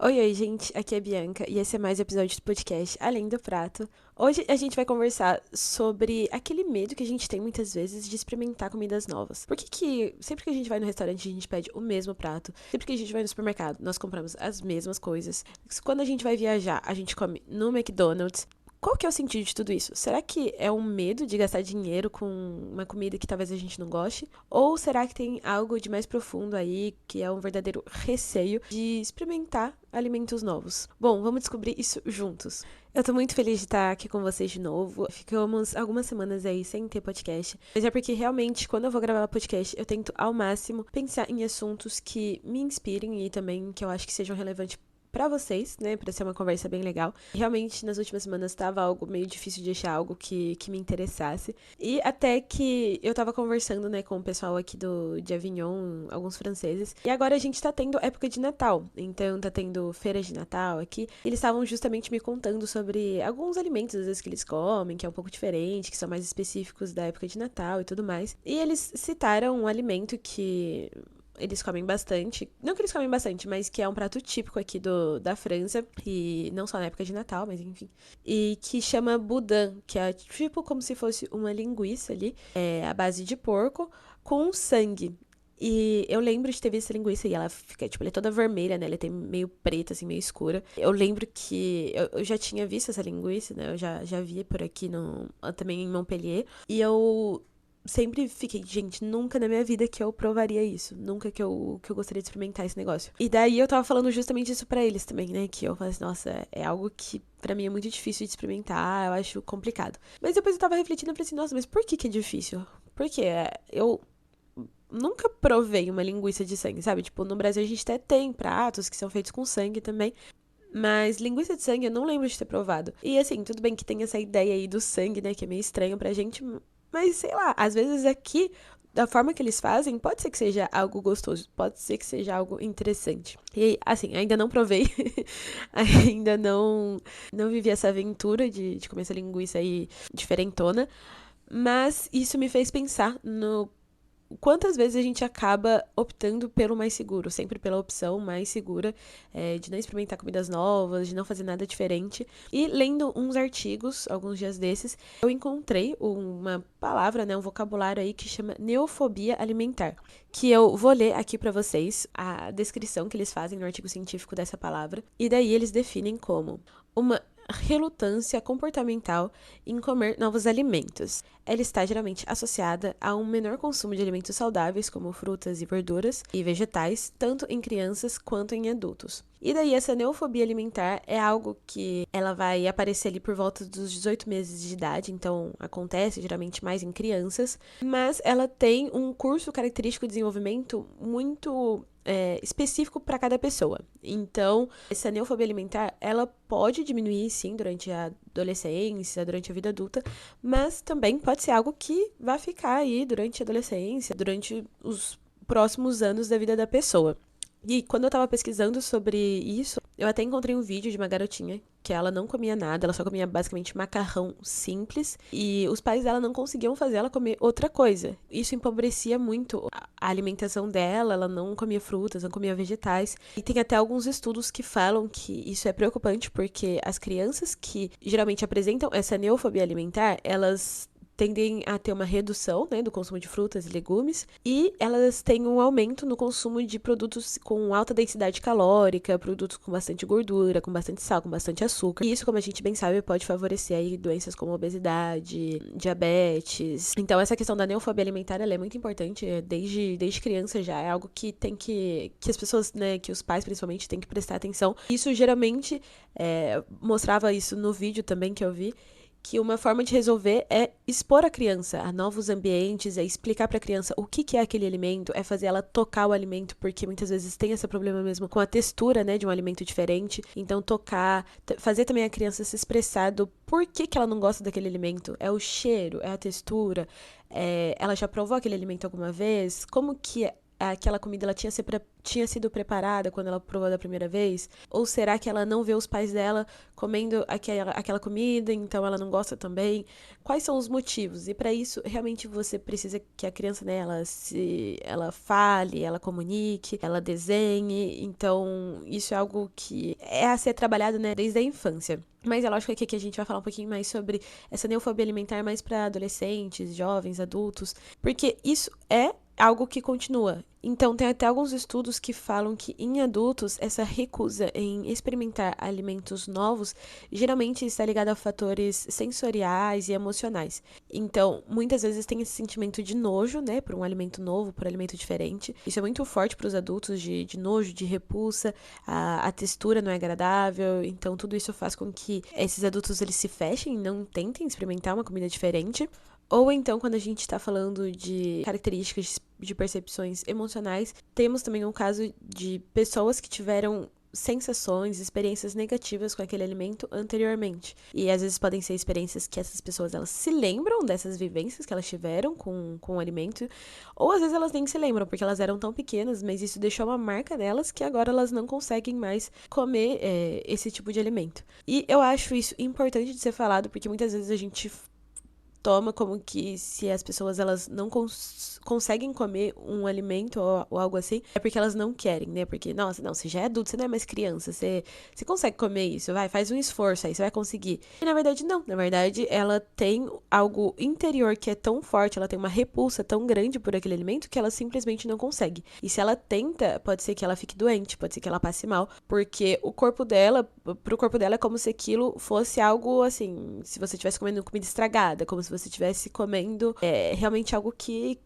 Oi, oi, gente, aqui é a Bianca e esse é mais um episódio do podcast Além do Prato. Hoje a gente vai conversar sobre aquele medo que a gente tem muitas vezes de experimentar comidas novas. Por que que sempre que a gente vai no restaurante a gente pede o mesmo prato? Sempre que a gente vai no supermercado nós compramos as mesmas coisas? Quando a gente vai viajar a gente come no McDonald's? Qual que é o sentido de tudo isso? Será que é um medo de gastar dinheiro com uma comida que talvez a gente não goste? Ou será que tem algo de mais profundo aí, que é um verdadeiro receio de experimentar alimentos novos? Bom, vamos descobrir isso juntos. Eu tô muito feliz de estar aqui com vocês de novo. Ficamos algumas semanas aí sem ter podcast, mas é porque realmente, quando eu vou gravar podcast, eu tento ao máximo pensar em assuntos que me inspirem e também que eu acho que sejam relevantes pra vocês, né, pra ser uma conversa bem legal. Realmente, nas últimas semanas tava algo meio difícil de achar algo que me interessasse. E até que eu tava conversando, né, com o pessoal aqui de Avignon, alguns franceses. E agora a gente tá tendo época de Natal. Então tá tendo feira de Natal aqui. E eles estavam justamente me contando sobre alguns alimentos, às vezes, que eles comem, que é um pouco diferente, que são mais específicos da época de Natal e tudo mais. E eles citaram um alimento que eles comem bastante. Não que eles comem bastante, mas que é um prato típico aqui da França. E não só na época de Natal, mas enfim. E que chama boudin, que é tipo como se fosse uma linguiça ali, à base de porco, com sangue. E eu lembro de ter visto essa linguiça e ela fica, tipo, ela é toda vermelha, né? Ela tem meio preta, assim, meio escura. Eu lembro que eu já tinha visto essa linguiça, né? Eu já vi por aqui também em Montpellier. E eu sempre fiquei, gente, nunca na minha vida que eu provaria isso. Nunca que eu gostaria de experimentar esse negócio. E daí eu tava falando justamente isso pra eles também, né? Que eu falei assim, nossa, é algo que pra mim é muito difícil de experimentar, eu acho complicado. Mas depois eu tava refletindo e falei assim, nossa, mas por que é difícil? Porque eu nunca provei uma linguiça de sangue, sabe? Tipo, no Brasil a gente até tem pratos que são feitos com sangue também. Mas linguiça de sangue eu não lembro de ter provado. E assim, tudo bem que tem essa ideia aí do sangue, né? Que é meio estranho pra gente. Mas sei lá, às vezes aqui, da forma que eles fazem, pode ser que seja algo gostoso. Pode ser que seja algo interessante. E assim, ainda não provei. Ainda não vivi essa aventura de comer essa linguiça aí diferentona. Mas isso me fez pensar no quantas vezes a gente acaba optando pelo mais seguro, sempre pela opção mais segura, de não experimentar comidas novas, de não fazer nada diferente. E lendo uns artigos, alguns dias desses, eu encontrei uma palavra, né, um vocabulário aí que chama neofobia alimentar, que eu vou ler aqui pra vocês a descrição que eles fazem no artigo científico dessa palavra, e daí eles definem como uma relutância comportamental em comer novos alimentos. Ela está geralmente associada a um menor consumo de alimentos saudáveis, como frutas e verduras e vegetais, tanto em crianças quanto em adultos. E daí essa neofobia alimentar é algo que ela vai aparecer ali por volta dos 18 meses de idade, então acontece geralmente mais em crianças, mas ela tem um curso característico de desenvolvimento muito específico para cada pessoa. Então, essa neofobia alimentar, ela pode diminuir, sim, durante a adolescência, durante a vida adulta, mas também pode ser algo que vai ficar aí durante a adolescência, durante os próximos anos da vida da pessoa. E quando eu tava pesquisando sobre isso, eu até encontrei um vídeo de uma garotinha que ela não comia nada, ela só comia basicamente macarrão simples e os pais dela não conseguiam fazer ela comer outra coisa. Isso empobrecia muito a alimentação dela, ela não comia frutas, não comia vegetais. E tem até alguns estudos que falam que isso é preocupante porque as crianças que geralmente apresentam essa neofobia alimentar, elas tendem a ter uma redução, né, do consumo de frutas e legumes e elas têm um aumento no consumo de produtos com alta densidade calórica, produtos com bastante gordura, com bastante sal, com bastante açúcar. E isso, como a gente bem sabe, pode favorecer aí doenças como obesidade, diabetes. Então, essa questão da neofobia alimentar, ela é muito importante, desde criança já, é algo que as pessoas, né, que os pais principalmente têm que prestar atenção. Isso geralmente mostrava isso no vídeo também que eu vi, que uma forma de resolver é expor a criança a novos ambientes, é explicar para a criança o que é aquele alimento, é fazer ela tocar o alimento, porque muitas vezes tem esse problema mesmo com a textura, né, de um alimento diferente. Então, tocar, fazer também a criança se expressar do porquê que ela não gosta daquele alimento. É o cheiro, é a textura, ela já provou aquele alimento alguma vez? Como que aquela comida ela tinha sido preparada quando ela provou da primeira vez? Ou será que ela não vê os pais dela comendo aquela comida, então ela não gosta também? Quais são os motivos? E para isso, realmente você precisa que a criança, né, ela fale, ela comunique, ela desenhe. Então, isso é algo que é a ser trabalhado, né, desde a infância. Mas é lógico que aqui a gente vai falar um pouquinho mais sobre essa neofobia alimentar mais para adolescentes, jovens, adultos, porque isso é algo que continua. Então, tem até alguns estudos que falam que em adultos, essa recusa em experimentar alimentos novos geralmente está ligada a fatores sensoriais e emocionais. Então, muitas vezes tem esse sentimento de nojo, né, por um alimento novo, por um alimento diferente. Isso é muito forte para os adultos, de nojo, de repulsa, a textura não é agradável. Então, tudo isso faz com que esses adultos eles se fechem e não tentem experimentar uma comida diferente. Ou então, quando a gente está falando de características de percepções emocionais, temos também um caso de pessoas que tiveram sensações, experiências negativas com aquele alimento anteriormente. E às vezes podem ser experiências que essas pessoas elas se lembram dessas vivências que elas tiveram com o alimento, ou às vezes elas nem se lembram, porque elas eram tão pequenas, mas isso deixou uma marca nelas que agora elas não conseguem mais comer esse tipo de alimento. E eu acho isso importante de ser falado, porque muitas vezes a gente toma como que se as pessoas elas não conseguem comer um alimento ou algo assim, é porque elas não querem, né? Porque, nossa, não, você já é adulto, você não é mais criança, você consegue comer isso, faz um esforço aí, você vai conseguir. E na verdade, não. Na verdade, ela tem algo interior que é tão forte, ela tem uma repulsa tão grande por aquele alimento que ela simplesmente não consegue. E se ela tenta, pode ser que ela fique doente, pode ser que ela passe mal, porque pro corpo dela é como se aquilo fosse algo assim, se você estivesse comendo comida estragada, como se você estivesse comendo realmente algo que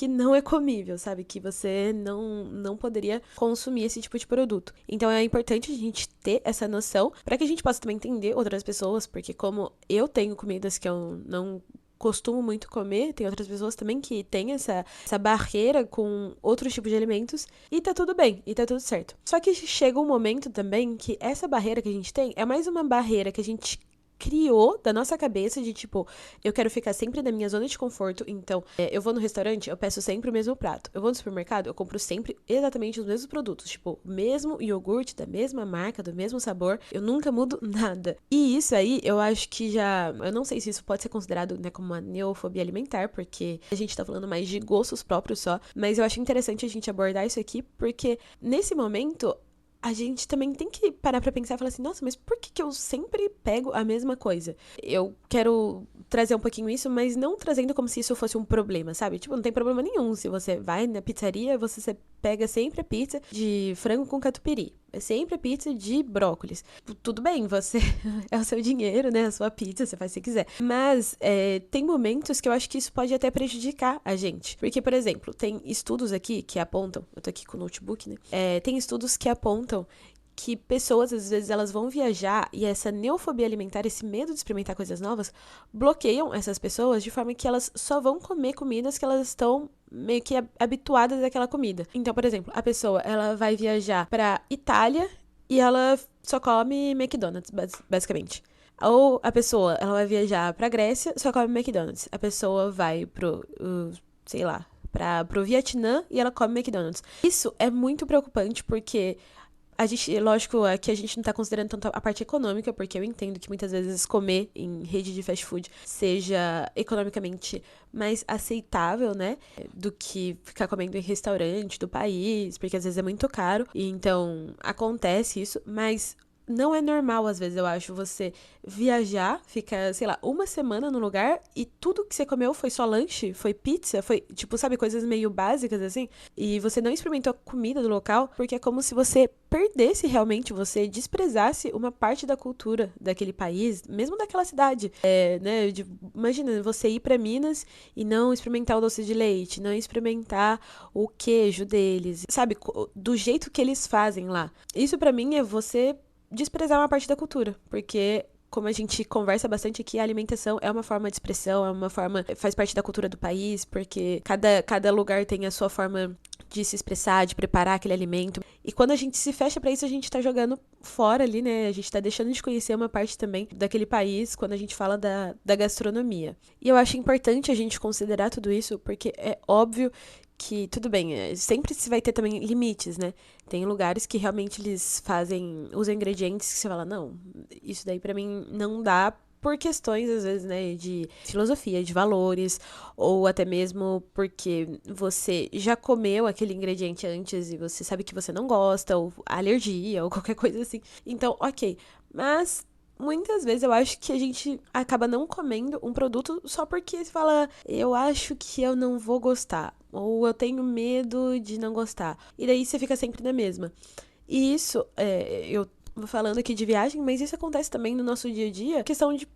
não é comível, sabe? Que você não poderia consumir esse tipo de produto. Então é importante a gente ter essa noção para que a gente possa também entender outras pessoas, porque como eu tenho comidas que eu não costumo muito comer, tem outras pessoas também que têm essa barreira com outros tipos de alimentos, e tá tudo bem, e tá tudo certo. Só que chega um momento também que essa barreira que a gente tem é mais uma barreira que a gente criou da nossa cabeça de tipo, eu quero ficar sempre na minha zona de conforto, então eu vou no restaurante, eu peço sempre o mesmo prato. Eu vou no supermercado, eu compro sempre exatamente os mesmos produtos, tipo, o mesmo iogurte, da mesma marca, do mesmo sabor, eu nunca mudo nada. E isso aí, eu acho que eu não sei se isso pode ser considerado, né, como uma neofobia alimentar, porque a gente tá falando mais de gostos próprios só, mas eu acho interessante a gente abordar isso aqui, porque nesse momento a gente também tem que parar pra pensar e falar assim, nossa, mas por que eu sempre pego a mesma coisa? Eu quero trazer um pouquinho isso, mas não trazendo como se isso fosse um problema, sabe? Tipo, não tem problema nenhum. Se você vai na pizzaria, você pega sempre a pizza de frango com catupiry. É sempre a pizza de brócolis. Tudo bem, você é o seu dinheiro, né? A sua pizza, você faz se quiser. Mas tem momentos que eu acho que isso pode até prejudicar a gente. Porque, por exemplo, tem estudos aqui que apontam, eu tô aqui com o notebook, né? Tem estudos que apontam que pessoas, às vezes, elas vão viajar e essa neofobia alimentar, esse medo de experimentar coisas novas, bloqueiam essas pessoas de forma que elas só vão comer comidas que elas estão meio que habituadas àquela comida. Então, por exemplo, a pessoa, ela vai viajar pra Itália e ela só come McDonald's, basicamente. Ou a pessoa, ela vai viajar pra Grécia, só come McDonald's. A pessoa vai sei lá, pro Vietnã e ela come McDonald's. Isso é muito preocupante porque a gente, lógico, aqui a gente não tá considerando tanto a parte econômica, porque eu entendo que muitas vezes comer em rede de fast food seja economicamente mais aceitável, né? Do que ficar comendo em restaurante do país, porque às vezes é muito caro. E então acontece isso, mas não é normal, às vezes, eu acho, você viajar, fica, sei lá, uma semana no lugar e tudo que você comeu foi só lanche, foi pizza, foi, tipo, sabe, coisas meio básicas, assim, e você não experimentou a comida do local, porque é como se você perdesse realmente, você desprezasse uma parte da cultura daquele país, mesmo daquela cidade, né, imagina, você ir pra Minas e não experimentar o doce de leite, não experimentar o queijo deles, sabe, do jeito que eles fazem lá. Isso pra mim é você desprezar uma parte da cultura, porque como a gente conversa bastante aqui, a alimentação é uma forma de expressão, faz parte da cultura do país, porque cada lugar tem a sua forma de se expressar, de preparar aquele alimento. E quando a gente se fecha pra isso, a gente tá jogando fora ali, né? A gente tá deixando de conhecer uma parte também daquele país quando a gente fala da gastronomia. E eu acho importante a gente considerar tudo isso, porque é óbvio que, tudo bem, sempre se vai ter também limites, né? Tem lugares que realmente eles usam ingredientes que você fala, não, isso daí pra mim não dá por questões, às vezes, né, de filosofia, de valores, ou até mesmo porque você já comeu aquele ingrediente antes e você sabe que você não gosta, ou alergia, ou qualquer coisa assim. Então, ok. Mas muitas vezes eu acho que a gente acaba não comendo um produto só porque você fala, eu acho que eu não vou gostar, ou eu tenho medo de não gostar. E daí você fica sempre na mesma. E isso, eu vou falando aqui de viagem, mas isso acontece também no nosso dia a dia. Questão de,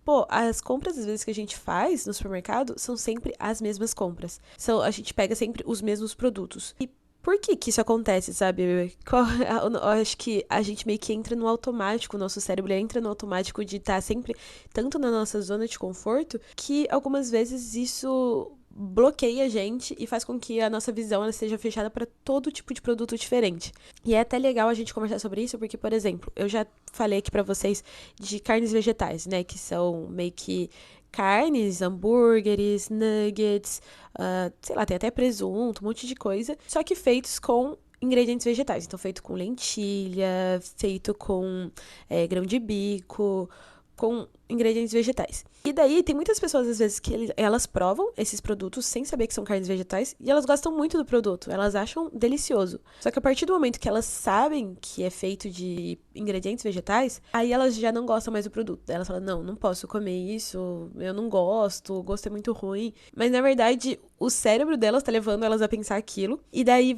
pô, as compras às vezes que a gente faz no supermercado são sempre as mesmas compras. A gente pega sempre os mesmos produtos. E por que que isso acontece, sabe? Eu acho que a gente meio que entra no automático, o nosso cérebro entra no automático de estar sempre tanto na nossa zona de conforto, que algumas vezes isso bloqueia a gente e faz com que a nossa visão ela seja fechada para todo tipo de produto diferente. E é até legal a gente conversar sobre isso, porque, por exemplo, eu já falei aqui para vocês de carnes vegetais, né? Que são meio que carnes, hambúrgueres, nuggets, sei lá, tem até presunto, um monte de coisa, só que feitos com ingredientes vegetais. Então, feito com lentilha, feito com grão de bico, com ingredientes vegetais. E daí, tem muitas pessoas, às vezes, que elas provam esses produtos sem saber que são carnes vegetais e elas gostam muito do produto, elas acham delicioso. Só que a partir do momento que elas sabem que é feito de ingredientes vegetais, aí elas já não gostam mais do produto. Daí elas falam, não, não posso comer isso, eu não gosto, o gosto é muito ruim. Mas, na verdade, o cérebro delas tá levando elas a pensar aquilo. E daí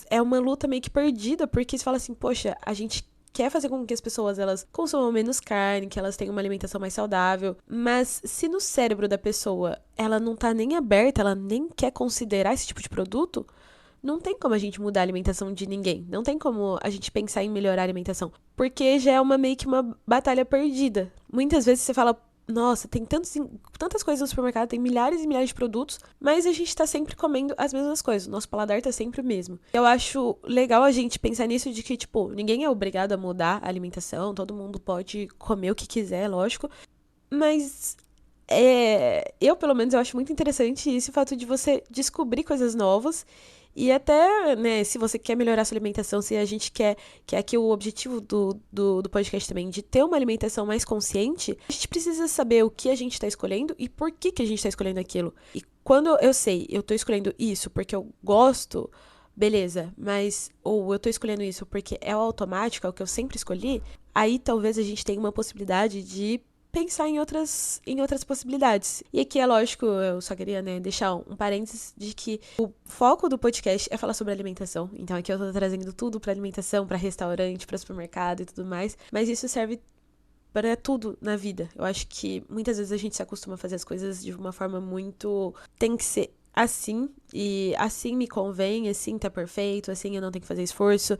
é uma luta meio que perdida, porque você fala assim, poxa, a gente quer fazer com que as pessoas elas consumam menos carne, que elas tenham uma alimentação mais saudável, mas se no cérebro da pessoa ela não tá nem aberta, ela nem quer considerar esse tipo de produto, não tem como a gente mudar a alimentação de ninguém, não tem como a gente pensar em melhorar a alimentação, porque já é meio que uma batalha perdida. Muitas vezes você fala, nossa, tem tantas coisas no supermercado, tem milhares e milhares de produtos, mas a gente tá sempre comendo as mesmas coisas. O nosso paladar tá sempre o mesmo. Eu acho legal a gente pensar nisso de que, tipo, ninguém é obrigado a mudar a alimentação, todo mundo pode comer o que quiser, lógico. Mas eu, pelo menos, eu acho muito interessante esse fato de você descobrir coisas novas. E até, né, se você quer melhorar a sua alimentação, se a gente quer, que é aqui o objetivo do podcast também, de ter uma alimentação mais consciente, a gente precisa saber o que a gente tá escolhendo e por que que a gente tá escolhendo aquilo. E quando eu sei, eu tô escolhendo isso porque eu gosto, beleza, mas, ou eu tô escolhendo isso porque é o automático, é o que eu sempre escolhi, aí talvez a gente tenha uma possibilidade de pensar em outras possibilidades. E aqui é lógico, eu só queria, né, deixar um parênteses de que o foco do podcast é falar sobre alimentação. Então aqui eu tô trazendo tudo pra alimentação, pra restaurante, pra supermercado e tudo mais. Mas isso serve para tudo na vida. Eu acho que muitas vezes a gente se acostuma a fazer as coisas de uma forma muito... Tem que ser assim, e assim me convém, assim tá perfeito, assim eu não tenho que fazer esforço.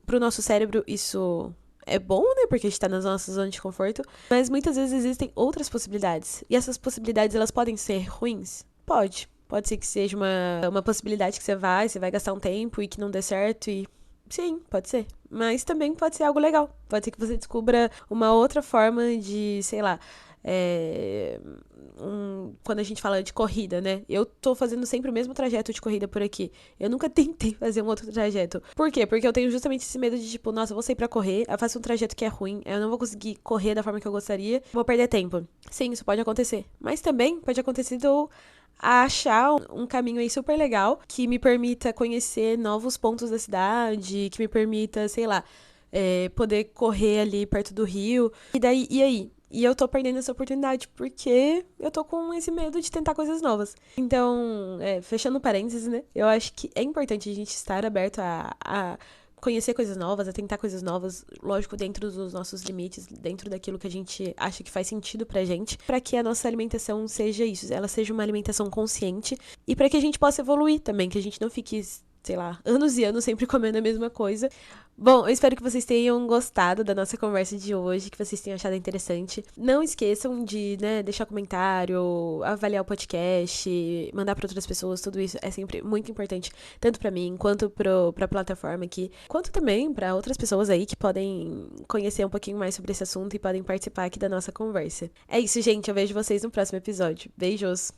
Pro nosso cérebro, isso é bom, né? Porque a gente tá nas nossas zonas de conforto. Mas muitas vezes existem outras possibilidades. E essas possibilidades, elas podem ser ruins? Pode. Pode ser que seja uma possibilidade que você vai gastar um tempo e que não dê certo e... Sim, pode ser. Mas também pode ser algo legal. Pode ser que você descubra uma outra forma de, sei lá, quando a gente fala de corrida, né? Eu tô fazendo sempre o mesmo trajeto de corrida por aqui. Eu nunca tentei fazer um outro trajeto. Por quê? Porque eu tenho justamente esse medo de, tipo, nossa, eu vou sair pra correr, eu faço um trajeto que é ruim, eu não vou conseguir correr da forma que eu gostaria, vou perder tempo. Sim, isso pode acontecer. Mas também pode acontecer de eu achar um caminho aí super legal que me permita conhecer novos pontos da cidade, que me permita, sei lá, poder correr ali perto do rio. E aí? E eu tô perdendo essa oportunidade porque eu tô com esse medo de tentar coisas novas. Então, fechando parênteses, né? Eu acho que é importante a gente estar aberto a conhecer coisas novas, a tentar coisas novas, lógico, dentro dos nossos limites, dentro daquilo que a gente acha que faz sentido pra gente, pra que a nossa alimentação seja isso, ela seja uma alimentação consciente e pra que a gente possa evoluir também, que a gente não fique, sei lá, anos e anos sempre comendo a mesma coisa. Bom, eu espero que vocês tenham gostado da nossa conversa de hoje, que vocês tenham achado interessante. Não esqueçam de, né, deixar comentário, avaliar o podcast, mandar para outras pessoas, tudo isso é sempre muito importante, tanto para mim, quanto pra plataforma aqui, quanto também para outras pessoas aí que podem conhecer um pouquinho mais sobre esse assunto e podem participar aqui da nossa conversa. É isso, gente, eu vejo vocês no próximo episódio. Beijos!